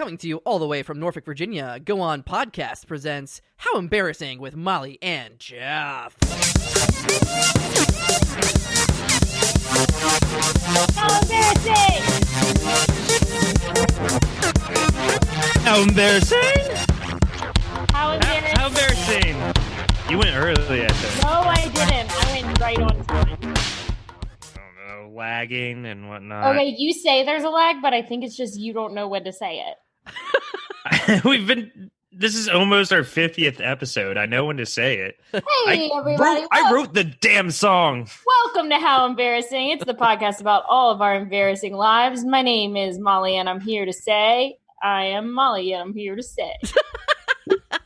Coming to you all the way from Norfolk, Virginia, Go On Podcast presents How Embarrassing with Molly and Jeff. How embarrassing! How embarrassing? How embarrassing! How embarrassing! You went early, I think. No, I didn't. I went right on time. I don't know, lagging and whatnot. Okay, you say there's a lag, but I think it's just you don't know when to say it. This is almost our 50th episode. I know when to say it. Hey, everybody. I wrote the damn song. Welcome to How Embarrassing. It's the podcast about all of our embarrassing lives. My name is Molly, and I'm here to say, I am Molly, and I'm here to say.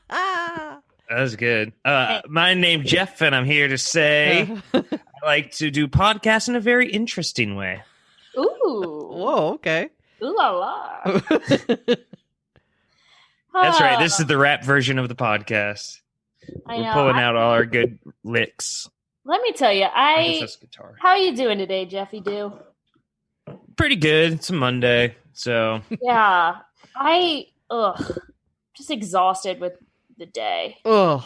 That was good. My name's Jeff, and I'm here to say I like to do podcasts in a very interesting way. Ooh. Whoa, okay. Ooh la la. That's right. This is the rap version of the podcast. We're pulling out all our good licks. Let me tell you, I guess that's guitar. How are you doing today, Jeffy Doo? Pretty good. It's a Monday, so Yeah. Just exhausted with the day. Ugh.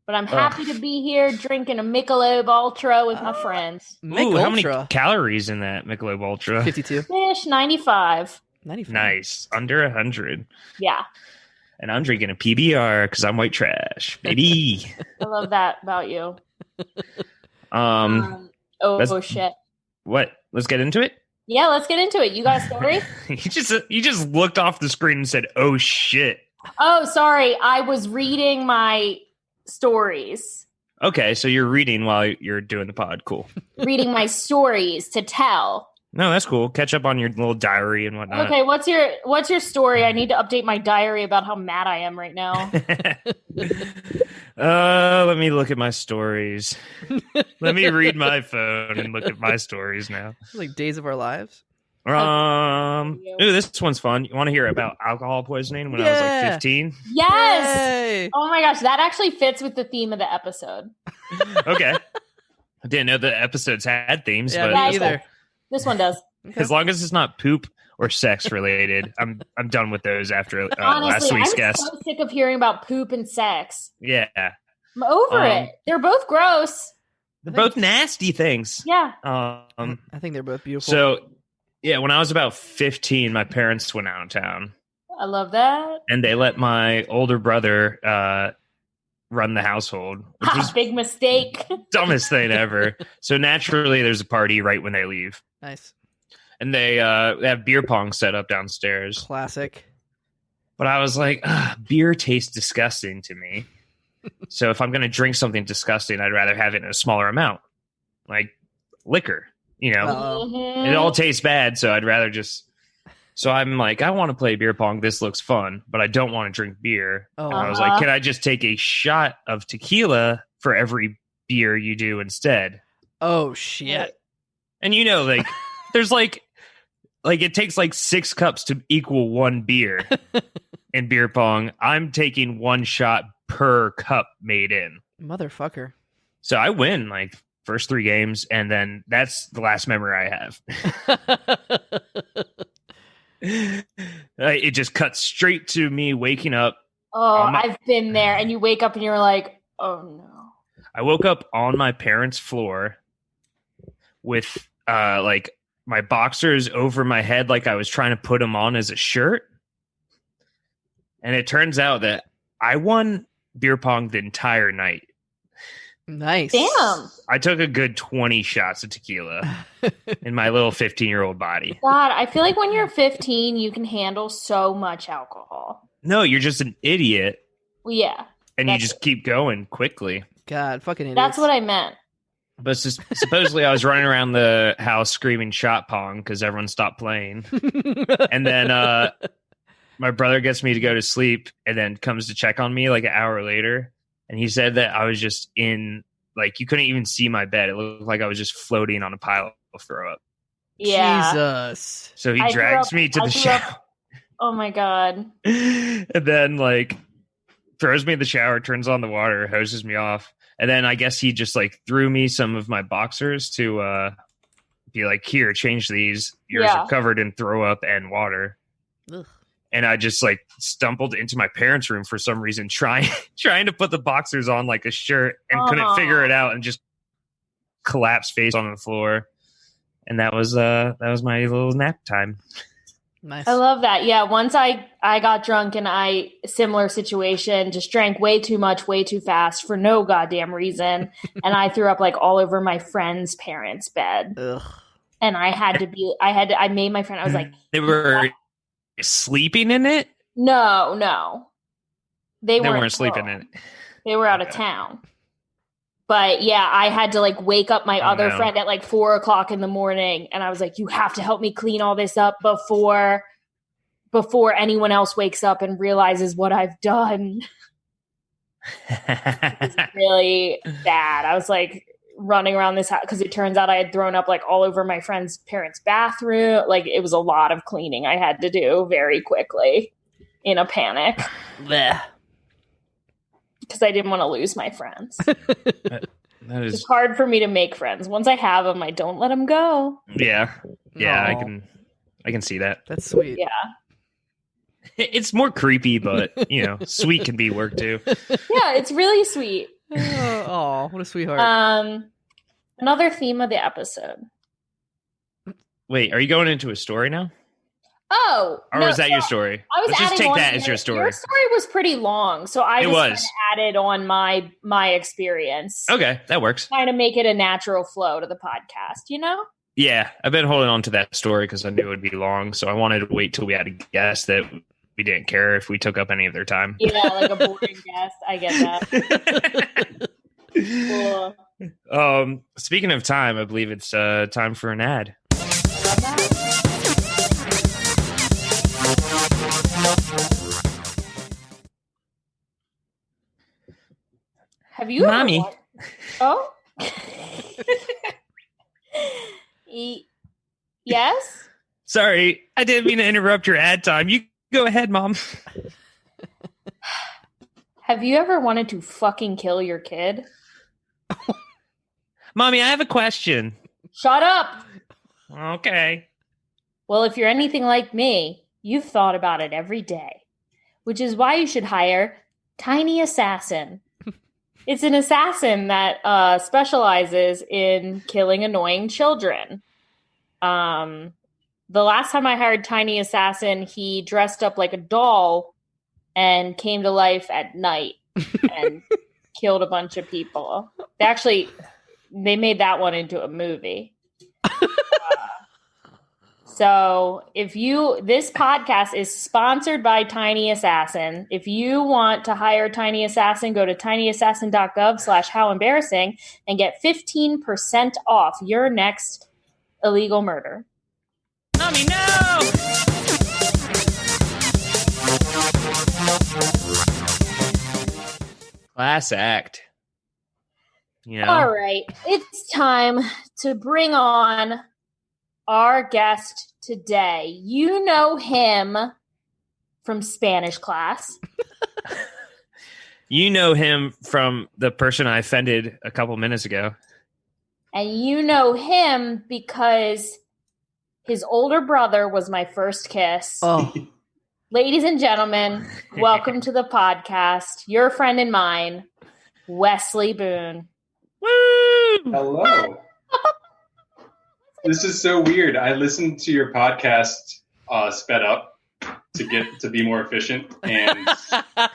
But I'm happy to be here drinking a Michelob Ultra with my friends. Make ooh, how many Ultra. calories in that Michelob Ultra? 52. Fish 95. 95. Nice. Under 100. Yeah. And I'm drinking a PBR because I'm white trash, baby. I love that about you. Shit. What? Let's get into it? Yeah, let's get into it. You got a story? You just looked off the screen and said, "Oh shit." Oh, sorry. I was reading my stories. Okay, so you're reading while you're doing the pod. Cool. Reading my stories to tell. No, that's cool. Catch up on your little diary and whatnot. Okay, what's your story? I need to update my diary about how mad I am right now. Let me look at my stories. Let me read my phone and look at my stories now. Like Days of Our Lives. Ooh, this one's fun. You want to hear about alcohol poisoning when I was like 15? Yes. Yay! Oh my gosh, that actually fits with the theme of the episode. Okay. I didn't know the episodes had themes, Yeah, but me either. This one does. as long as it's not poop or sex related, I'm done with those after Honestly, last week's I'm guest. so sick of hearing about poop and sex. Yeah. I'm over it. They're both gross. They're both nasty things. Yeah. I think they're both beautiful. So, yeah, when I was about 15, my parents went out of town. I love that. And they let my older brother run the household, which was Big mistake. dumbest thing ever. So naturally, there's a party right when they leave. Nice. And they have beer pong set up downstairs. Classic. But I was like, beer tastes disgusting to me. So if I'm going to drink something disgusting, I'd rather have it in a smaller amount, like liquor. You know, Mhm. it all tastes bad, so I'd rather just. So I'm like, I want to play beer pong. This looks fun, but I don't want to drink beer. Oh, And I was like, can I just take a shot of tequila for every beer you do instead? oh shit. And you know, like, there's like it takes like 6 cups to equal 1 beer in beer pong. I'm taking 1 shot per cup made in. Motherfucker. So I win like first 3 games, and then that's the last memory I have. It just cuts straight to me waking up. Oh, I've been there. And you wake up and you're like, oh no. I woke up on my parents' floor with like my boxers over my head, like I was trying to put them on as a shirt. And it turns out that I won beer pong the entire night. Nice. Damn. I took a good 20 shots of tequila in my little 15-year-old body. God, I feel like when you're 15, you can handle so much alcohol. No, you're just an idiot. Well, yeah. And you just keep going quickly. God, fucking idiots. That's what I meant. But supposedly I was running around the house screaming shot pong because everyone stopped playing. And then my brother gets me to go to sleep and then comes to check on me like an hour later. And he said that I was just in, like, you couldn't even see my bed. It looked like I was just floating on a pile of throw up. Yeah. Jesus. So he drags me to the shower. Oh my God. And then, like, throws me in the shower, turns on the water, hoses me off. And then I guess he just, like, threw me some of my boxers to be like, here, change these. Yours are covered in throw up and water. Ugh. and I just like stumbled into my parents' room for some reason, trying to put the boxers on like a shirt, and couldn't figure it out, and just collapsed face on the floor. And that was my little nap time. Nice. I love that. Yeah, once I got drunk and similar situation, just drank way too much, way too fast for no goddamn reason. And I threw up like all over my friend's parents' bed. Ugh. And I made my friend, I was like, They were sleeping in it? No. They weren't sleeping in it. They were out of town. But yeah, I had to like wake up my other friend at like 4:00 in the morning. And I was like, you have to help me clean all this up before anyone else wakes up and realizes what I've done. It was really bad. I was like running around this house because it turns out I had thrown up like all over my friend's parents' bathroom. Like it was a lot of cleaning I had to do very quickly in a panic. Blech. Because I didn't want to lose my friends. That is... It's hard for me to make friends. Once I have them, I don't let them go. Yeah. Aww. I can see that. That's sweet. Yeah. It's more creepy, but sweet can be work too. Yeah, it's really sweet. Oh, what a sweetheart. Another theme of the episode. Wait, are you going into a story now? Oh, or was that your story? I was Let's just adding take on that as your story. Your story was pretty long, so I just kind of added on my experience. Okay, that works. Trying to make it a natural flow to the podcast, you know? Yeah, I've been holding on to that story because I knew it would be long, so I wanted to wait till we had a guest that we didn't care if we took up any of their time. Yeah, like a boring guest. I get that. Cool. Speaking of time, I believe it's time for an ad. Have you Mommy. Oh? Yes? Sorry, I didn't mean to interrupt your ad time. You go ahead, Mom. Have you ever wanted to fucking kill your kid? Mommy, I have a question. Shut up! Okay. Well, if you're anything like me, you've thought about it every day, which is why you should hire Tiny Assassin. It's an assassin that specializes in killing annoying children. The last time I hired Tiny Assassin, he dressed up like a doll and came to life at night and killed a bunch of people. They made that one into a movie. So this podcast is sponsored by Tiny Assassin. If you want to hire Tiny Assassin, go to tinyassassin.gov/howembarrassing and get 15% off your next illegal murder. Mommy, no! Class act. All right. It's time to bring on our guest today. You know him from Spanish class. You know him from the person I offended a couple minutes ago. And you know him because his older brother was my first kiss. Oh. Ladies and gentlemen, welcome to the podcast. Your friend and mine, Wesley Boone. Woo! Hello. This is so weird. I listened to your podcast sped up to be more efficient, and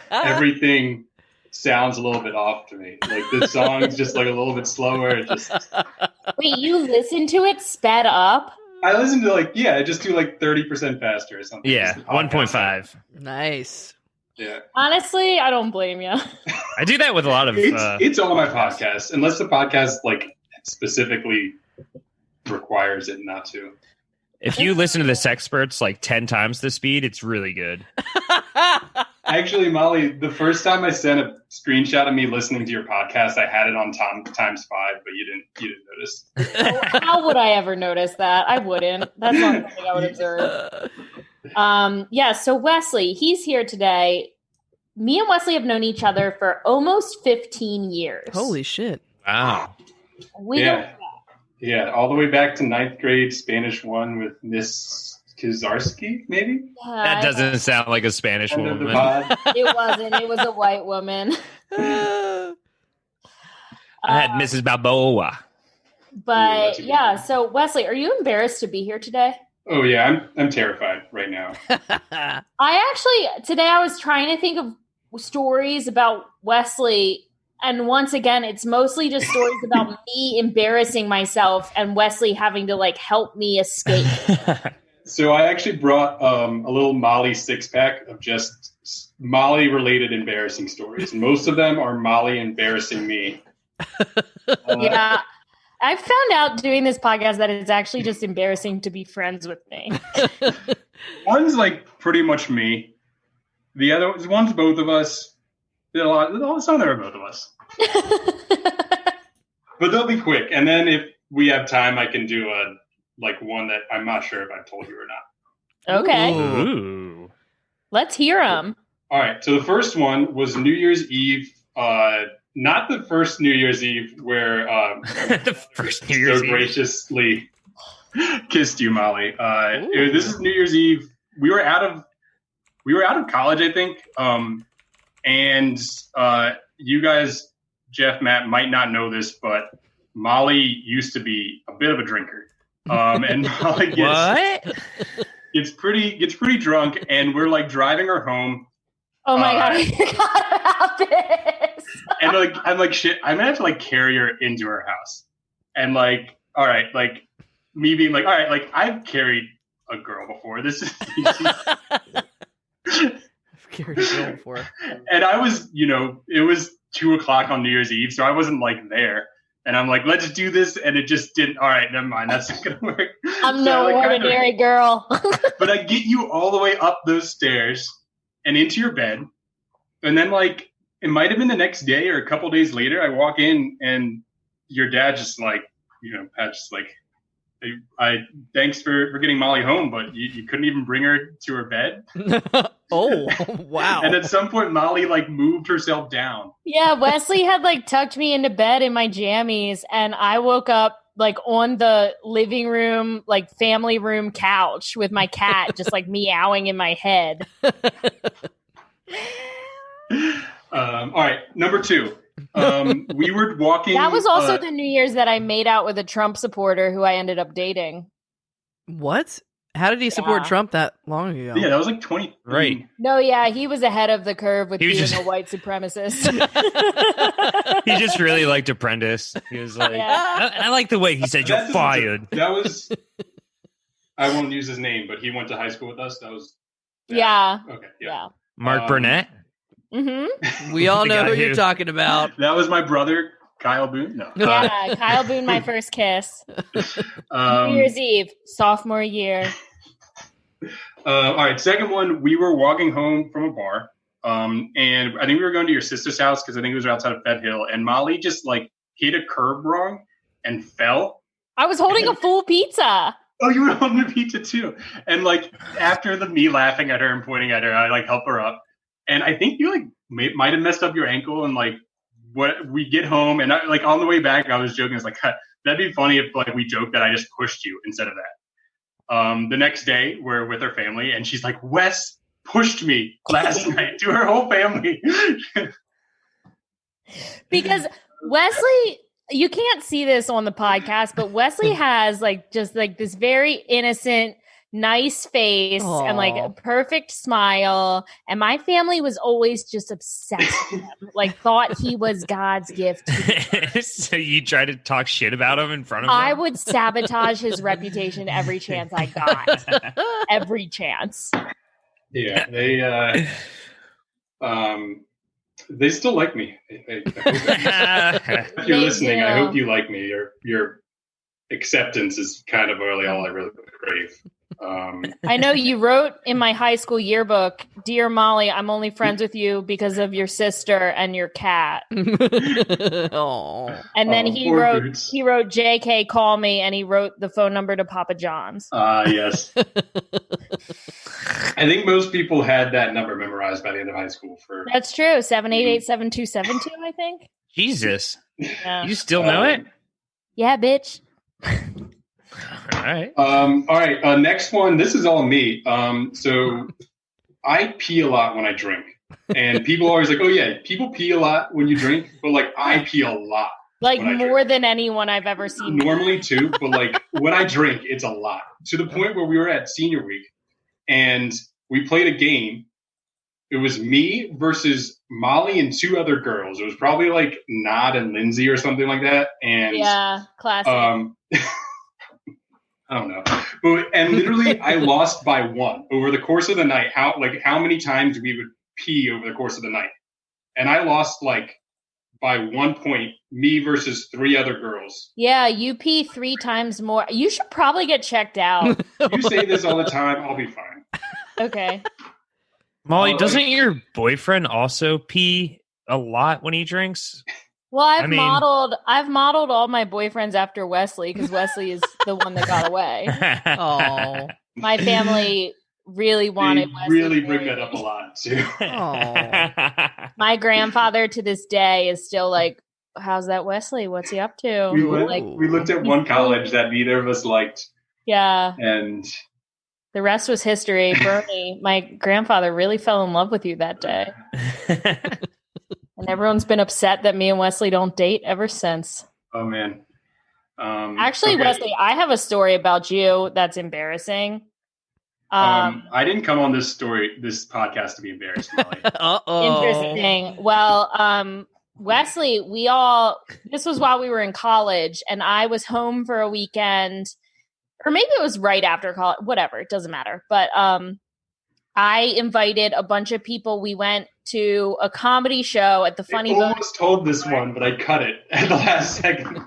everything sounds a little bit off to me. Like the song's just like a little bit slower. Wait, you listened to it sped up? I listened to I just do 30% faster or something. Yeah, 1.5. Nice. Yeah. Honestly, I don't blame you. I do that with a lot of. It's all my podcasts, unless the podcast specifically requires it not to. If you listen to the Sexperts 10 times the speed, it's really good. Actually, Molly, the first time I sent a screenshot of me listening to your podcast, I had it on times 5, but you didn't notice. How would I ever notice that? I wouldn't. That's not something I would observe. So Wesley, he's here today. Me and Wesley have known each other for almost 15 years. Holy shit. Wow. Yeah, all the way back to 9th grade Spanish 1 with Miss Kizarski, maybe? Yeah, That doesn't sound like a Spanish Friend of the woman. pod. It wasn't. It was a white woman. I had Mrs. Balboa. But Ooh, yeah, so Wesley, are you embarrassed to be here today? Oh yeah, I'm terrified right now. Today I was trying to think of stories about Wesley, and once again, it's mostly just stories about me embarrassing myself and Wesley having to like help me escape. So I actually brought a little Molly 6-pack of just Molly-related embarrassing stories. Most of them are Molly embarrassing me. Yeah. I found out doing this podcast that it's actually just embarrassing to be friends with me. One's like pretty much me. The other one's both of us. Some of them are both of us. But they'll be quick. And then if we have time, I can do one that I'm not sure if I've told you or not. Okay. Ooh. Let's hear them. All right. So the first one was New Year's Eve. Not the first New Year's Eve where The first New Year's so Eve. graciously kissed you, Molly. This is New Year's Eve. We were out of college, I think. And you guys, Jeff, Matt, might not know this, but Molly used to be a bit of a drinker. And Molly gets pretty drunk, and we're like driving her home. Oh my God, I forgot about this. And I'm like, shit, I'm gonna have to like carry her into her house. And like, all right, like me being like, all right, like I've carried a girl before. This is I've carried a girl before. And I was, it was 2:00 on New Year's Eve, so I wasn't like there. And I'm like, let's do this, and it just didn't. All right, never mind. That's not gonna work. I'm no ordinary girl. But I get you all the way up those stairs and into your bed, and then like it might have been the next day or a couple days later. I walk in, and your dad just like, Pat's just like, I thanks for getting Molly home, but you couldn't even bring her to her bed. Oh, wow. And at some point, Molly like moved herself down. Yeah, Wesley had like tucked me into bed in my jammies, and I woke up like on the living room, like family room couch with my cat just like meowing in my head. All right, number 2. We were walking. That was also the New Year's that I made out with a Trump supporter who I ended up dating. What? How did he support Trump that long ago? Yeah, that was like 20. Right. No, yeah, he was ahead of the curve with He was being just- a white supremacist. He just really liked Apprentice. He was like, Yeah. I like the way he said you're fired. That was. I won't use his name, but he went to high school with us. That was. Yeah. Okay. Yeah. Mark Burnett. Mm-hmm. We all The know guy who you're who- talking about. That was my brother, Kyle Boone. No. Yeah, Kyle Boone, my first kiss. New Year's Eve, sophomore year. All right, second one. We were walking home from a bar, and I think we were going to your sister's house because I think it was outside of Fed Hill, and Molly just like hit a curb wrong and fell. I was holding a full pizza. Oh, you were holding a pizza too. And like after me laughing at her and pointing at her, I like help her up. And I think you like might have messed up your ankle. And like what we get home, and I, like on the way back, I was joking. It's like that'd be funny if like we joked that I just pushed you instead of that. The next day, we're with her family, and she's like, "Wes pushed me last night," to her whole family. Because Wesley, you can't see this on the podcast, but Wesley has like just like this very innocent, nice face and like a perfect smile. And my family was always just obsessed with him, like thought he was God's gift to them. So you try to talk shit about him in front of I them? would sabotage his reputation every chance I got. Every chance. Yeah, they still like me. If you're They listening, do. I hope you like me. Your acceptance is kind of really all I really crave. I know you wrote in my high school yearbook, "Dear Molly, I'm only friends with you because of your sister and your cat." Aw. And then Oh, he poor wrote, Boots. "JK, call me," and he wrote the phone number to Papa John's. Yes. I think most people had that number memorized by the end of high school. That's true. 788-7272, I think. Jesus. Yeah. You still know it? Yeah, bitch. All right. All right. Next one. This is all me. So I pee a lot when I drink, and people are always like, "Oh yeah, people pee a lot when you drink," but like I pee a lot. Like when I more drink. than anyone I've ever seen. Normally too, but like when I drink, it's a lot. To the point where we were at senior week, and we played a game. It was me versus Molly and 2 other girls. It was probably like Nod and Lindsay or something like that. And Yeah, classic. I don't know. And literally I lost by 1 over the course of the night. How many times we would pee over the course of the night. And I lost like by 1 point, me versus 3 other girls. Yeah, you pee 3 times more. You should probably get checked out. You say this all the time, I'll be fine. Okay. Molly, doesn't your boyfriend also pee a lot when he drinks? Well, I've modeled all my boyfriends after Wesley because Wesley is the one that got away. Oh, My family really wanted They Wesley. really bring that up a lot too. My grandfather to this day is still like, "How's that Wesley? What's he up to?" We looked at one college that neither of us liked. Yeah. And the rest was history. Bernie, my grandfather really fell in love with you that day. And everyone's been upset that me and Wesley don't date ever since. Oh, man. Actually, okay. Wesley, I have a story about you that's embarrassing. I didn't come on this podcast to be embarrassed, Molly. uh-oh. Interesting. Well, Wesley, this was while we were in college, and I was home for a weekend, or maybe it was right after college, whatever, it doesn't matter. But I invited a bunch of people. We went to a comedy show at the Funny Bone. I almost told this one, but I cut it at the last second.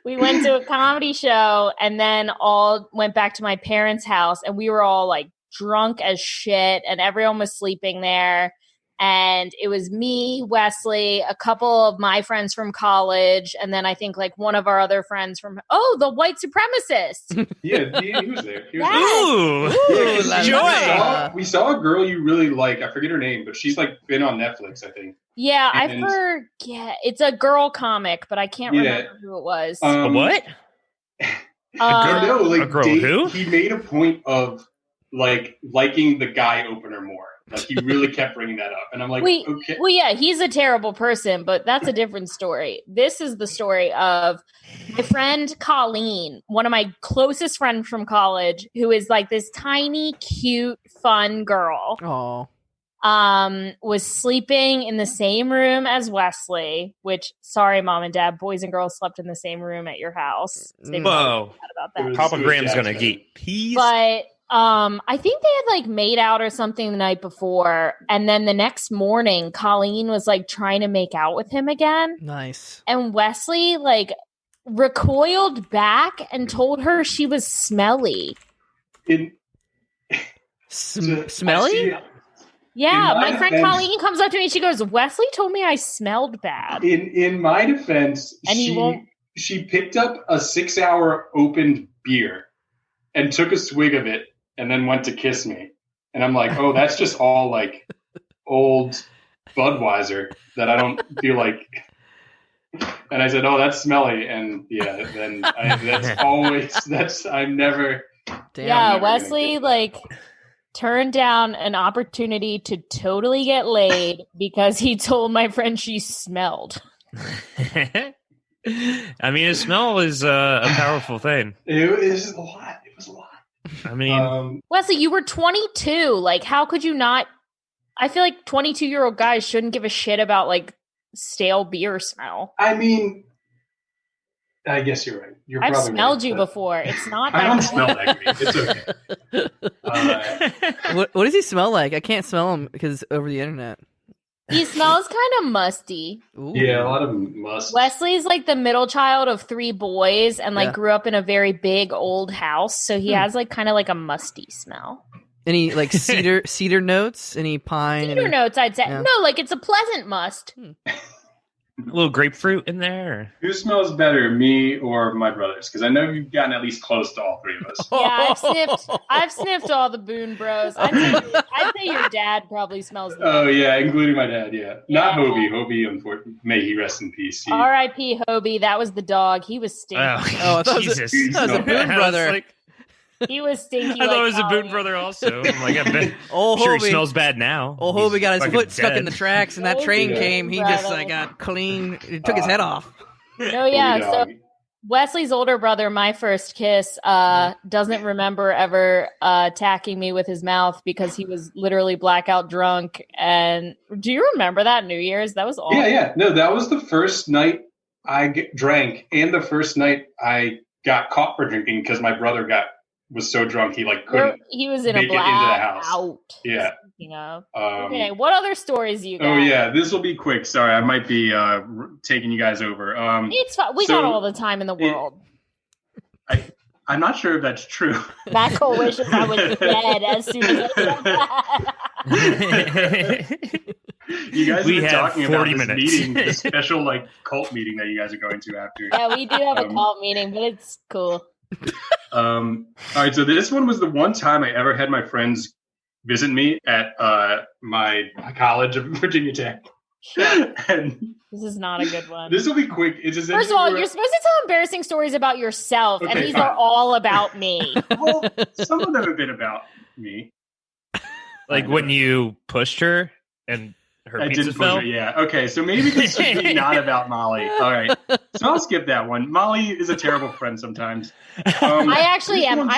We went to a comedy show and then all went back to my parents' house, and we were all like drunk as shit, and everyone was sleeping there. And it was me, Wesley, a couple of my friends from college, and then I think like one of our other friends from the white supremacist. Yeah, he was there. Ooh, joy! We saw a girl you really like. I forget her name, but she's like been on Netflix, I think. Yeah, I forget. It's a girl comic, but I can't remember who it was. A what? No, like a girl who? He made a point of like liking the guy opener more. Like he really kept bringing that up, and I'm like, okay. Well, yeah, he's a terrible person, but that's a different story. This is the story of my friend Colleen, one of my closest friends from college, who is like this tiny, cute, fun girl. Oh. Was sleeping in the same room as Wesley, which, sorry, mom and dad, boys and girls slept in the same room at your house. Whoa. About that. Papa Graham's gonna get peace. But I think they had like made out or something the night before, and then the next morning Colleen was like trying to make out with him again. Nice. And Wesley like recoiled back and told her she was smelly. Smelly? Yeah, my friend Colleen comes up to me and she goes, "Wesley told me I smelled bad." In my defense, and she picked up a 6-hour opened beer and took a swig of it and then went to kiss me. And I'm like, oh, that's just all like old Budweiser that I don't feel like. And I said, oh, that's smelly. And yeah, then I'm never. Damn. Yeah, Wesley like turned down an opportunity to totally get laid because he told my friend she smelled. I mean, a smell is a powerful thing. It was a lot. I mean, Wesley, you were 22. Like, how could you not? I feel like 22-year-old guys shouldn't give a shit about like stale beer smell. I mean, I guess you're right. I've smelled you before. It's not. I don't smell that great. It's okay. What does he smell like? I can't smell him because over the internet. He smells kind of musty. Ooh. Yeah, a lot of must. Wesley's like the middle child of 3 boys and like grew up in a very big old house. So he has like kind of like a musty smell. Any like cedar notes? Any pine? Cedar notes, I'd say. Yeah. No, like it's a pleasant must. A little grapefruit in there? Who smells better, me or my brothers? Because I know you've gotten at least close to all three of us. Yeah, I've sniffed all the Boone Bros. I'd say your dad probably smells the Oh best. yeah, including my dad. Yeah, not Yeah. Hobie. Hobie, unfortunately, may he rest in peace. R.I.P. Hobie. That was the dog. He was stinky. I thought it was Jesus. that was a Boone brother. He was stinky. I thought it was a Halloween. Boone brother also. I'm like, I bet. Old Sure, Hobie. he smells bad now. Old He's Hobie got his fucking foot stuck in dead. the tracks, and that Old train Boone came. He brother. just got clean. He took his head off. No, yeah. Hobie So dog. Wesley's older brother, my first kiss, doesn't remember ever attacking me with his mouth because he was literally blackout drunk. And do you remember that New Year's? That was awful. Yeah. No, that was the first night I drank, and the first night I got caught for drinking because my brother was so drunk he couldn't. He was in make a it into the house. blackout. Yeah. Speaking of. Um, Okay, what other stories you got? Oh yeah, this will be quick. Sorry, I might be taking you guys over. It's fine. We So got all the time in the world. I'm not sure if that's true. Michael wishes I was dead as soon as I said that. You guys We have been have talking about 40 this minutes. meeting, this special cult meeting that you guys are going to after. Yeah, we do have a call meeting, but it's cool. All right, so this one was the one time I ever had my friends visit me at my college of Virginia Tech. And This is not a good one. this will be quick. It's First of all, you're supposed to tell embarrassing stories about yourself, and Okay, these fine. are all about me. well, some of them have been about me. Like when you pushed her and her I pizza didn't fell? push it, yeah. Okay, so maybe this should be not about Molly. All right, so I'll skip that one. Molly is a terrible friend sometimes. I actually this am. one's-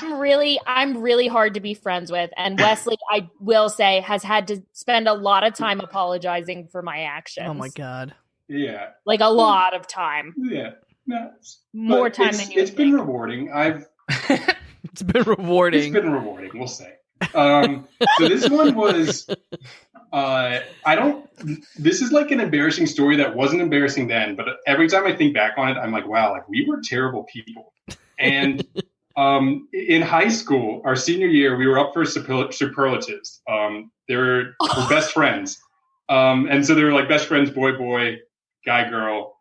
I'm really hard to be friends with, and Wesley, I will say, has had to spend a lot of time apologizing for my actions. Oh my god. Yeah, Like a lot of time, yeah. No, more but time than you. It's been rewarding. It's been rewarding. It's been rewarding, we'll say. So this one was, this is like an embarrassing story that wasn't embarrassing then, but every time I think back on it, I'm like, wow, we were terrible people. And in high school, our senior year, we were up for superlatives. They were best friends. And so they were best friends, boy, guy, girl.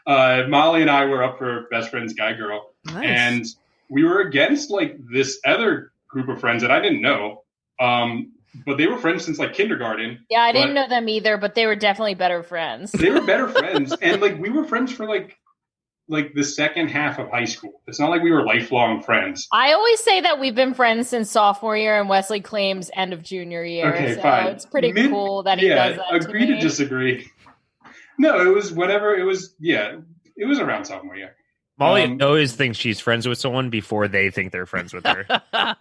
And Molly and I were up for best friends, guy, girl. Nice. And we were against this other group of friends that I didn't know. But they were friends since kindergarten. Yeah, I didn't but know them either, but they were definitely better friends. They were better friends. And we were friends for the second half of high school. It's not like we were lifelong friends. I always say that we've been friends since sophomore year, and Wesley claims end of junior year. Okay, so fine. it's pretty cool that he does that. Agree to to me. disagree. No, it was whenever it was. Yeah, it was around sophomore year. Molly always thinks she's friends with someone before they think they're friends with her.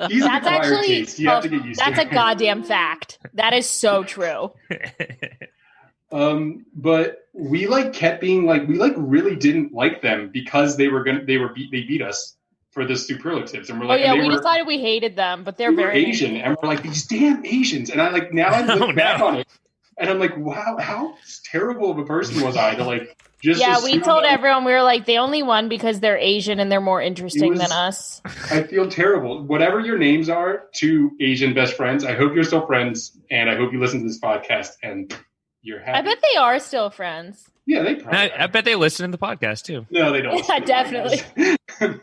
He's That's an acquired actually taste. You have to get used that's to a it. goddamn fact. That is so true. But we kept being we really didn't like them because they beat us for the superlatives, and we're Oh yeah, and we they were, decided we hated them, but they're we were very Asian, and we're these damn Asians, and I now I look Oh, back no. on it, and I'm wow, how terrible of a person was I to just Yeah, we assume told that everyone we were they only won because they're Asian and they're more interesting was- than us. I feel terrible. Whatever your names are to Asian best friends, I hope you're still friends, and I hope you listen to this podcast and you're happy. I bet they are still friends. Yeah, they probably. I bet they listen to the podcast too. No, they don't. Yeah, listen to the definitely. podcast.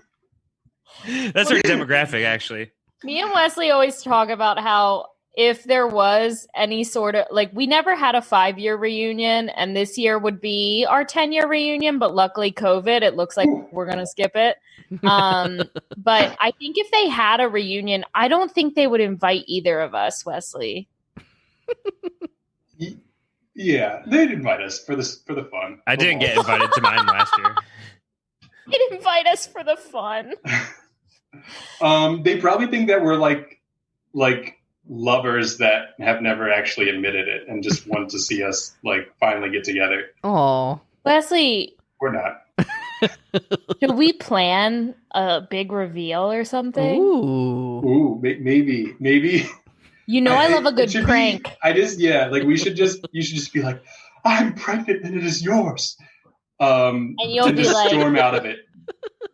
That's our demographic, actually. Me and Wesley always talk about how if there was any sort of we never had a 5-year reunion, and this year would be our 10-year reunion, but luckily COVID, it looks like we're gonna skip it. But I think if they had a reunion, I don't think they would invite either of us, Wesley. Yeah, they'd invite us for the fun. I didn't get invited to mine last year. They'd invite us for the fun. They probably think that we're like lovers that have never actually admitted it and just want to see us finally get together. Oh. Wesley, We're not. should we plan a big reveal or something? Ooh. Maybe. You know I love a It good should be- prank. you should just be I'm pregnant and it is yours. And you'll be just like- storm out of it.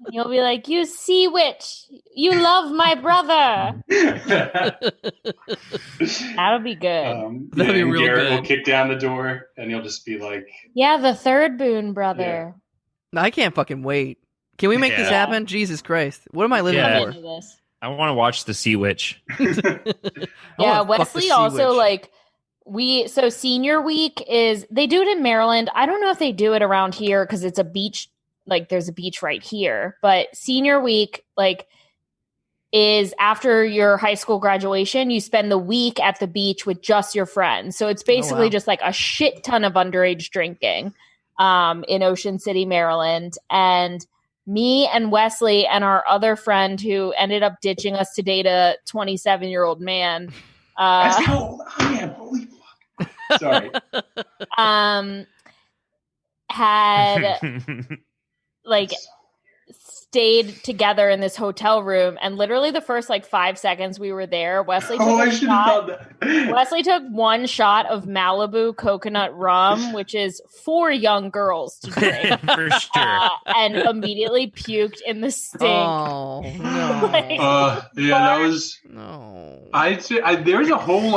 You'll be like, you sea witch, you love my brother. That'll be good. That'd be real Garrett good. will kick down the door, and he'll just be like, Yeah, the third Boone brother. I can't fucking wait. Can we make this Yeah. happen? Jesus Christ. What am I living Yeah. I'm for? into this. I want to watch The Sea Witch. I Yeah, wanna fuck the Wesley sea also witch. so senior week they do it in Maryland. I don't know if they do it around here because it's a beach, like there's a beach right here. But senior week, is after your high school graduation, you spend the week at the beach with just your friends. So it's basically wow. just like a shit ton of underage drinking in Ocean City, Maryland. And me and Wesley and our other friend who ended up ditching us to date a 27-year-old man. that's how old I am. Holy fuck. Sorry. Had stayed together in this hotel room, and literally the first 5 seconds we were there, Wesley took I a should have shot. done that. Wesley took one shot of Malibu coconut rum, which is for young girls to drink, For sure. and immediately puked in the stink. Oh, no. That was. No. There's a whole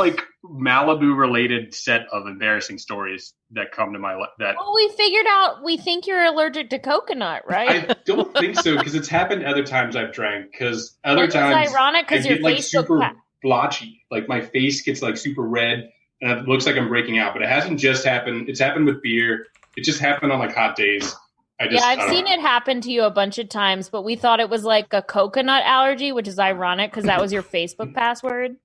Malibu related set of embarrassing stories that come to my life. That Well, we figured out we think you're allergic to coconut, right? I don't think so, because it's happened other times I've drank. Because other times It's ironic I because your get Facebook super blotchy, my face gets super red, and it looks like I'm breaking out. But it hasn't just happened. It's happened with beer. It just happened on hot days. I've seen it happen to you a bunch of times, but we thought it was a coconut allergy, which is ironic because that was your Facebook password.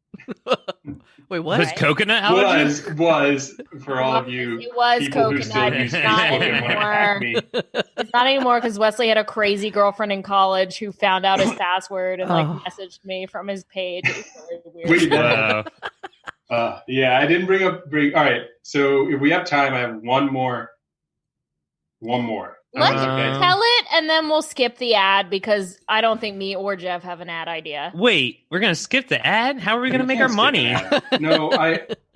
Wait, what? Was coconut allergy? Was for all of you. It was people who still coconut. use It's not Facebook and want to hack anymore. me. It's not anymore because Wesley had a crazy girlfriend in college who found out his password and Oh. messaged me from his page. It was really weird. Wait, Wow. I didn't bring. All right, so if we have time, I have one more. Let's Okay. tell it and then we'll skip the ad because I don't think me or Jeff have an ad idea. Wait, we're going to skip the ad? How are we going to make our Can't money? skip that. No,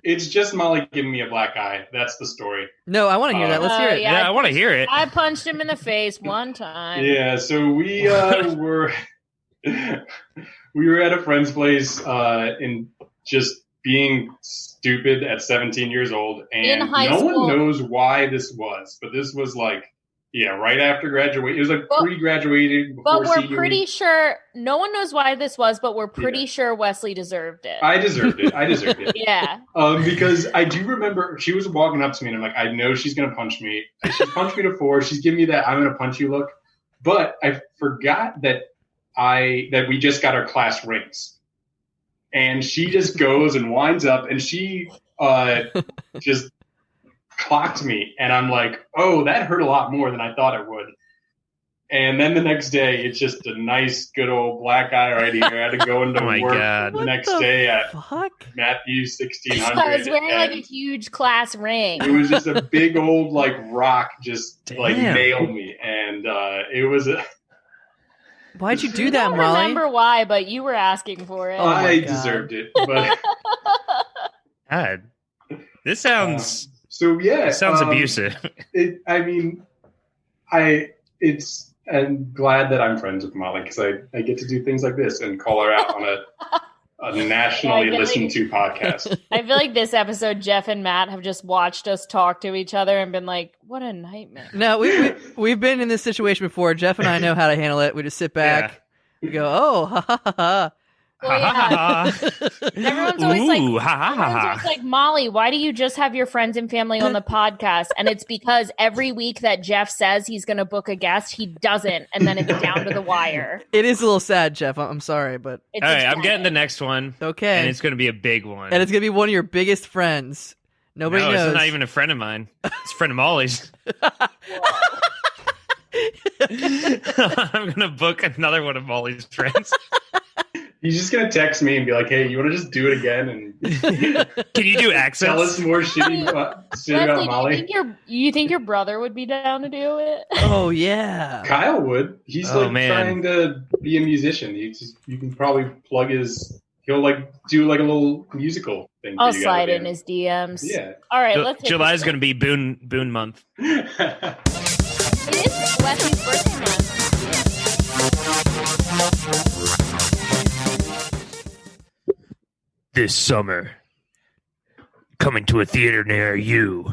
it's just Molly giving me a black eye. That's the story. No, I want to hear that. Let's hear it. yeah. Yeah, I want to hear it. I punched him in the face one time. Yeah, so we were at a friend's place in just being stupid at 17 years old, and In high no school. one knows why this was, but this was right after graduation. It was pre-graduated before But we're senior pretty week. sure no one knows why this was, but we're pretty sure Wesley deserved it. I deserved it. Yeah. Because I do remember she was walking up to me and I'm like, I know she's going to punch me. She's punched me before. She's giving me that I'm going to punch you look. But I forgot that we just got our class rings. And she just goes and winds up and she just clocked me. And I'm like, oh, that hurt a lot more than I thought it would. And then the next day, it's just a nice, good old black eye right here. I had to go into Oh my work God. the What next the day at Fuck. Matthews I 1600. was wearing a and huge class ring. it was just a big old rock just Damn. nailed me. And it was Why'd you do I that, don't Molly? remember why, but you were asking for it. my I God. deserved it. But God. This sounds abusive. abusive. I'm glad that I'm friends with Molly because I get to do things like this and call her out on a nationally Yeah, I listened to podcast. I feel like this episode, Jeff and Matt have just watched us talk to each other and been like, what a nightmare. No, we've been in this situation before. Jeff and I know how to handle it. We just sit back. We go, oh, ha ha ha ha. Well, yeah. Everyone's always Ooh, ha, ha, everyone's ha, always ha. like, Molly, why do you just have your friends and family on the podcast? And it's because every week that Jeff says he's going to book a guest, he doesn't. And then it's down to the wire. It is a little sad, Jeff. I'm sorry, but It's All right, I'm exciting. getting the next one. okay. And it's going to be a big one. And it's going to be one of your biggest friends. Nobody no, knows. it's not even a friend of mine. It's a friend of Molly's. I'm going to book another one of Molly's friends. He's just gonna text me and be like, "Hey, you want to just do it again and Can you do tell accents? us more shit about Wesley, Molly?" you think your brother would be down to do it? Oh, yeah. Kyle would. He's Oh, man. trying to be a musician. You can probably plug his. He'll do a little musical thing. I'll for you slide guys in his DMs. Yeah. All right, let's hit July is this. going to be Boone month. It is Wesley's birthday month. this summer. Coming to a theater near you.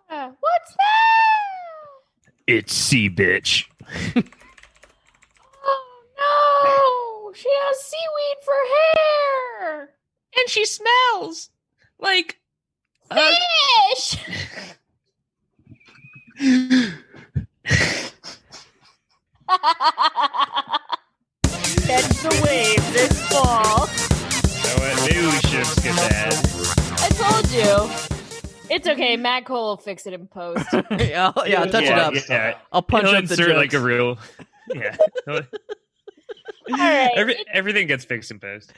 What's that? It's Sea Bitch. Oh no! She has seaweed for hair! And she smells like Fish! Catch the wave this fall. So maybe we should skip that. I told you. It's okay. Matt Cole will fix it in post. yeah, I'll touch it up. Yeah. I'll punch He'll up the insert jokes. like a real. Yeah. All right. Everything gets fixed in post.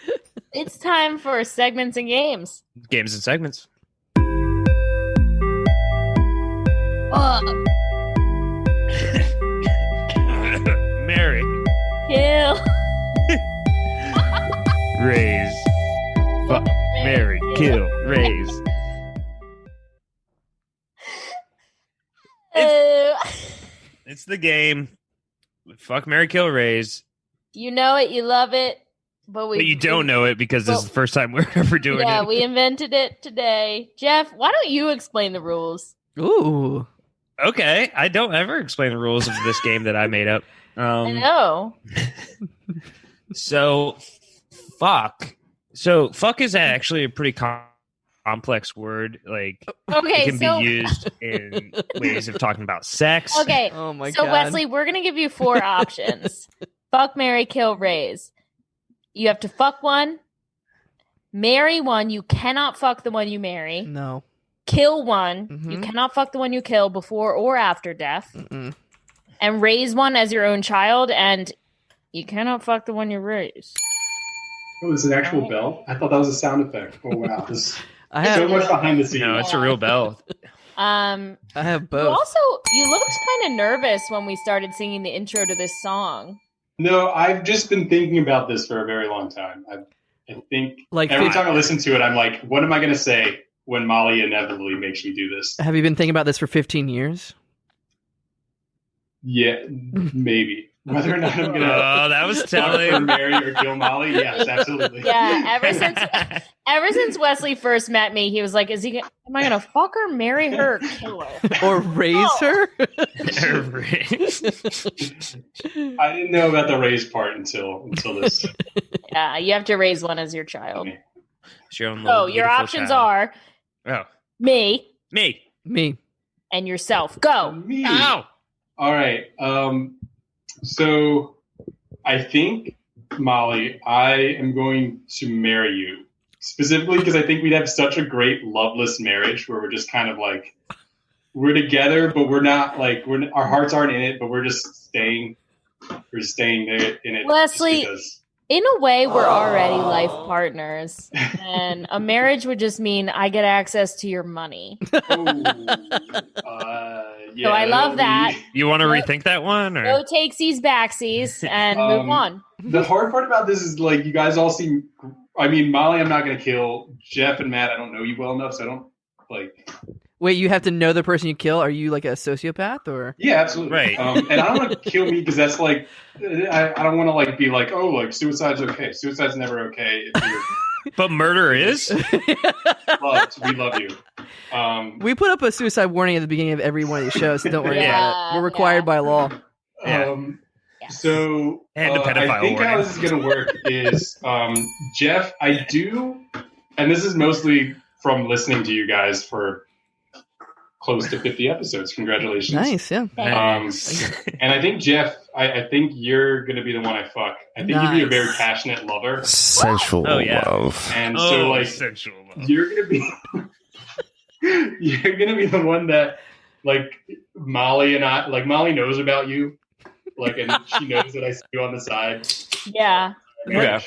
It's time for segments and games. Games and segments. Mary. Kill. Raise. Fuck. Mary. Kill. Raise. It's the game. Fuck, Mary, kill, raise. You know it, you love it, but you don't know it because this is the first time we're ever doing it. Yeah, we invented it today. Jeff, why don't you explain the rules? Ooh. Okay, I don't ever explain the rules of this game that I made up. I know. So, fuck. So, fuck is actually a pretty complex word. Like, Okay, it can be used in ways of talking about sex. Okay, Oh my so god. Wesley, we're going to give you 4 options. Fuck, marry, kill, raise. You have to fuck one, marry one. You cannot fuck the one you marry. No. Kill one. Mhm. You cannot fuck the one you kill before or after death. Mm-mm. And raise one as your own child. And you cannot fuck the one you raise. Oh, it's an actual bell? I thought that was a sound effect. Oh, wow. There's I so have much behind the scenes. No, it's a real bell. I both. you looked kind of nervous when we started singing the intro to this song. No, I've just been thinking about this for a very long time. I think Like every 50 time I listen to it, I'm like, what am I going to say when Molly inevitably makes me do this? Have you been thinking about this for 15 years? Yeah, maybe. Whether or not I'm going to Oh, that was telling. marry or kill Molly, yes, absolutely. Yeah, ever since Wesley first met me, he was like, am I going to fuck her, marry her, or kill her? Or raise No. her? I didn't know about the raise part until this. Yeah, you have to raise one as your child. It's your own So little your beautiful options child. are Oh, me me. Me. and yourself. Go. Me. Ow. All right. So I think, Molly, I am going to marry you. Specifically because I think we'd have such a great loveless marriage where we're just kind of like, we're together, but we're not like, our hearts aren't in it, but we're just staying there in it. Wesley, just in a way, we're already life partners. And a marriage would just mean I get access to your money. because, yeah, So I love that. You want to rethink that one? Or? No takesies, backsies, and move on. The hard part about this is like, you guys all seem, I mean, Molly, I'm not going to kill. Jeff and Matt, I don't know you well enough, so I don't like. Wait, you have to know the person you kill? Are you like a sociopath or? Yeah, absolutely. Right. And I don't want to kill me because that's like, I don't want to like be like, oh, like suicide's okay. Suicide's never okay. If you're But murder is? loved, we love you. We put up a suicide warning at the beginning of every one of these shows, so don't worry Yeah, about it. We're required by law. Yeah. So And the pedophile I think how warning. this is going to work is, Jeff, I do, and this is mostly from listening to you guys for close to 50 episodes. Congratulations. Nice, yeah. And I think, Jeff, I think you're going to be the one I fuck. I think you'd be a very Nice. passionate lover. Sensual Oh, yeah. love. And so, like, sensual love. you're going to be you're going to be the one that, like, Molly and I, like, Molly knows about you. Like, and she knows that I see you on the side. Yeah. Yeah.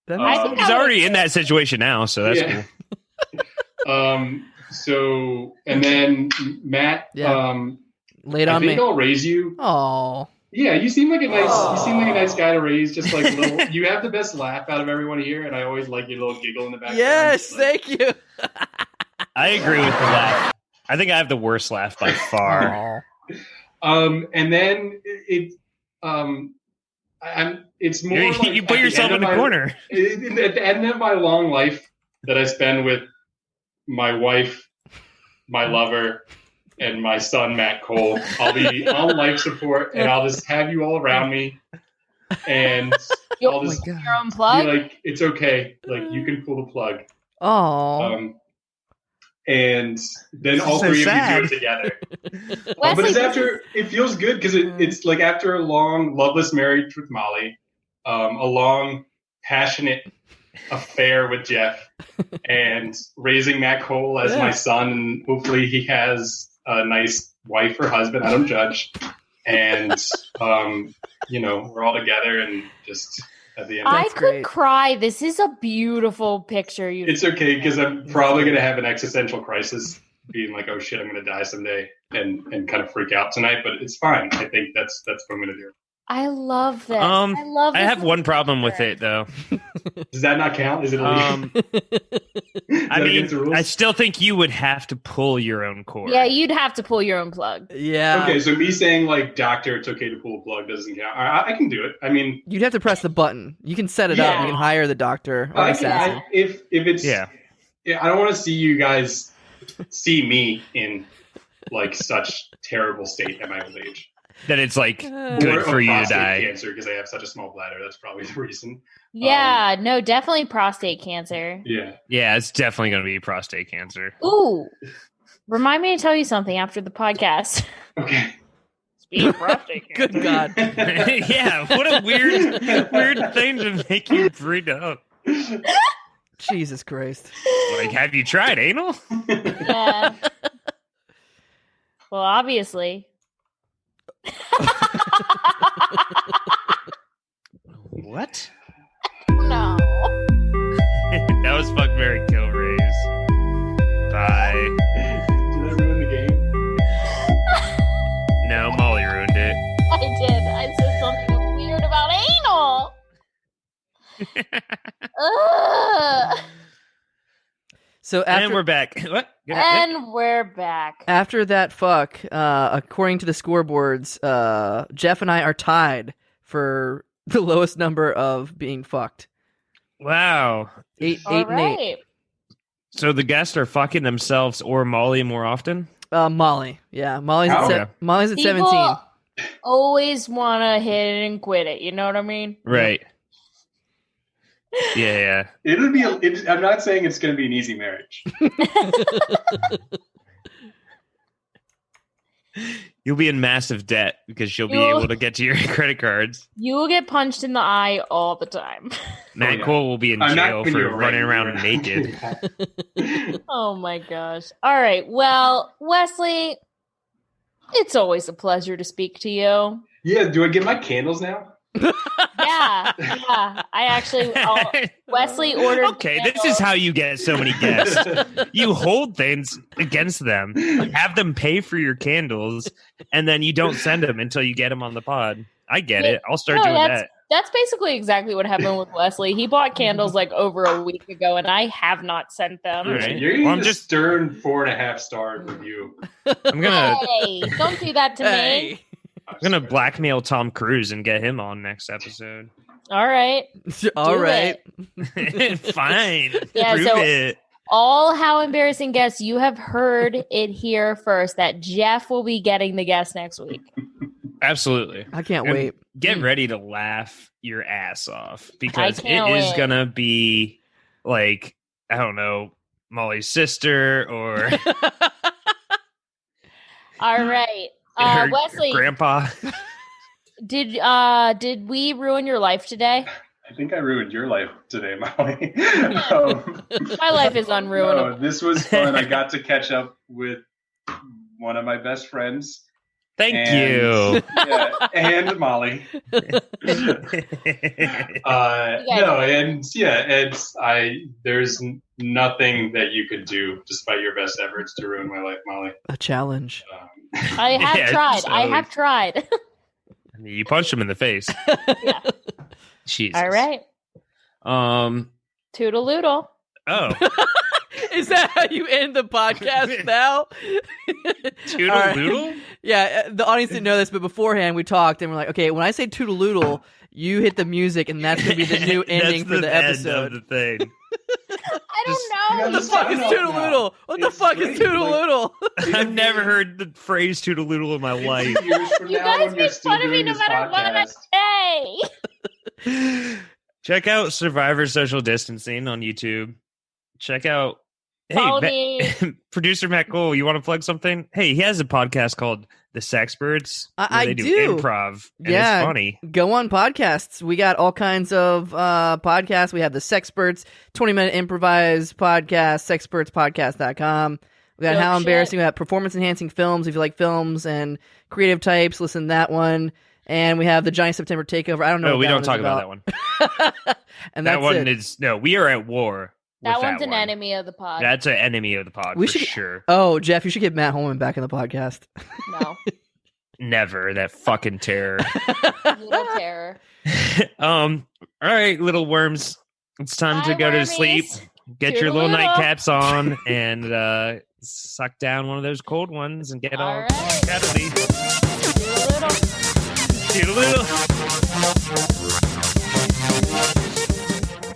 That I makes think He's already in that situation now, so that's Yeah. cool. So, and then Matt, Yeah. Laid I on think me. I'll raise you. Oh, Yeah, you seem like a nice guy to raise. Just like little, you have the best laugh out of everyone here, and I always like your little giggle in the background. yes, Just like, thank you. I agree with the laugh. I think I have the worst laugh by far. Aw. And then I It's more You like put yourself in the corner. At the end of my long life that I spend with my wife, my lover, and my son, Matt Cole, I'll be on life support, and I'll just have you all around me, and I'll just your own plug. be like, it's okay. Like, you can pull the plug. Oh. And then all so three sad. of you do it together. Wesley, But it's it feels good because it's like after a long, loveless marriage with Molly, a long, passionate affair with Jeff, and raising Matt Cole as my son, and hopefully he has a nice wife or husband. I don't judge. And, we're all together and just at the end. I could cry. This is a beautiful picture. It's okay because I'm probably going to have an existential crisis, being like, "Oh shit, I'm going to die someday," and kind of freak out tonight. But it's fine. I think that's what I'm going to do. I love this. I love. I this have one problem with it though. Does that not count? Is it illegal? I mean, I still think you would have to pull your own cord. Yeah, you'd have to pull your own plug. Yeah. Okay, so me saying like, "Doctor, it's okay to pull a plug," doesn't count. I can do it. I mean, You'd have to press the button. You can set it up. You can hire the doctor or assassin. If it's I don't want to see you guys see me in like such terrible state at my old age. That it's like good for you to die. Cancer because I have such a small bladder. That's probably the reason. Yeah, no, definitely prostate cancer. Yeah, it's definitely going to be prostate cancer. Ooh, remind me to tell you something after the podcast. Okay. Speaking of prostate cancer. Good God. Yeah, what a weird thing to make you bring up. Jesus Christ. Like, have you tried anal? Yeah. Well, obviously. What? No. That was fuck, marry, kill, raise. Bye. Did I ruin the game? No, Molly ruined it. I did. I said something weird about anal. Ugh. So And we're back. What? And we're back. After that fuck, according to the scoreboards, Jeff and I are tied for the lowest number of being fucked. Wow. Eight All and right. 8. So the guests are fucking themselves or Molly more often? Molly. Yeah, Molly's Molly's at People 17. always want to hit it and quit it. You know what I mean? Right. Yeah. It'll be. I'm not saying it's going to be an easy marriage. You'll be in massive debt because you'll be able to get to your credit cards. You will get punched in the eye all the time. Matt Cole will be in jail for running around naked. Oh my gosh. All right. Well, Wesley, it's always a pleasure to speak to you. Yeah. Do I get my candles now? Yeah. I actually, Wesley ordered. Okay, this is how you get so many guests. You hold things against them, have them pay for your candles, and then you don't send them until you get them on the pod. I get it. I'll start doing that. That's basically exactly what happened with Wesley. He bought candles like over a week ago, and I have not sent them. Right. You're getting just stern 4.5 star review. I'm gonna. Hey, don't do that to me. I'm gonna blackmail Tom Cruise and get him on next episode. All right. All right. Fine. Yeah, Prove so it. all How Embarrassing guests, you have heard it here first that Jeff will be getting the guest next week. Absolutely. I can't And wait. Get ready to laugh your ass off because it can't is wait. gonna be like, I don't know, Molly's sister or All right. her Wesley, grandpa. did we ruin your life today? I think I ruined your life today, Molly. My life is unruinable. No, this was fun. I got to catch up with one of my best friends. Thank you. Yeah, and Molly. There's nothing that you could do despite your best efforts to ruin my life, Molly. A challenge. I have tried. so- I have tried. You punched him in the face. Yeah. Jesus. All right. Toodle-oodle. Oh. Is that how you end the podcast now? Toodle All right. Doodle? Yeah, the audience didn't know this, but beforehand we talked and we're like, okay, when I say toodle-oodle, You hit the music, and that's gonna be the new ending for the episode. End of the thing. I don't know. Yeah, What the fuck is Toodle-Oodle? What the fuck is Toodle-Oodle? I've never heard the phrase "toodle-oodle" in my life. Years from You now, guys when you're make still fun of me doing no this matter what I podcast. say. Check out Survivor Social Distancing on YouTube. Check out Follow me. Producer Matt Cole. You want to plug something? Hey, he has a podcast called The Sexperts. I they do. Improv. And Yeah. it's funny. Go on podcasts. We got all kinds of podcasts. We have the Sexperts, 20-minute improvised podcast, sexpertspodcast.com. We got Dope How shit. Embarrassing. We got performance enhancing films. If you like films and creative types, listen to that one. And we have the Giant September Takeover. I don't know. No, what we that don't one talk is about that one. And That that's one it. is no. We are at war. That with one's an one. enemy of the pod. That's an enemy of the pod We for should- sure. Oh, Jeff, you should get Matt Holman back in the podcast. No. Never that fucking terror. Little terror. All right, little worms. It's time to Bye, go to wormies. sleep. Get your little Toodle-oodle. nightcaps on and suck down one of those cold ones and get all All right. cuddly. Toodle-oodle. Toodle-oodle.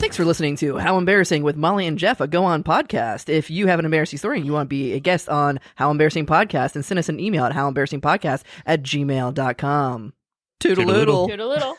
Thanks for listening to How Embarrassing with Molly and Jeff, a Go On podcast. If you have an embarrassing story and you want to be a guest on How Embarrassing Podcast, then send us an email at howembarrassingpodcast@gmail.com. Toodle-oodle. Toodle-oodle. Toodle-oodle.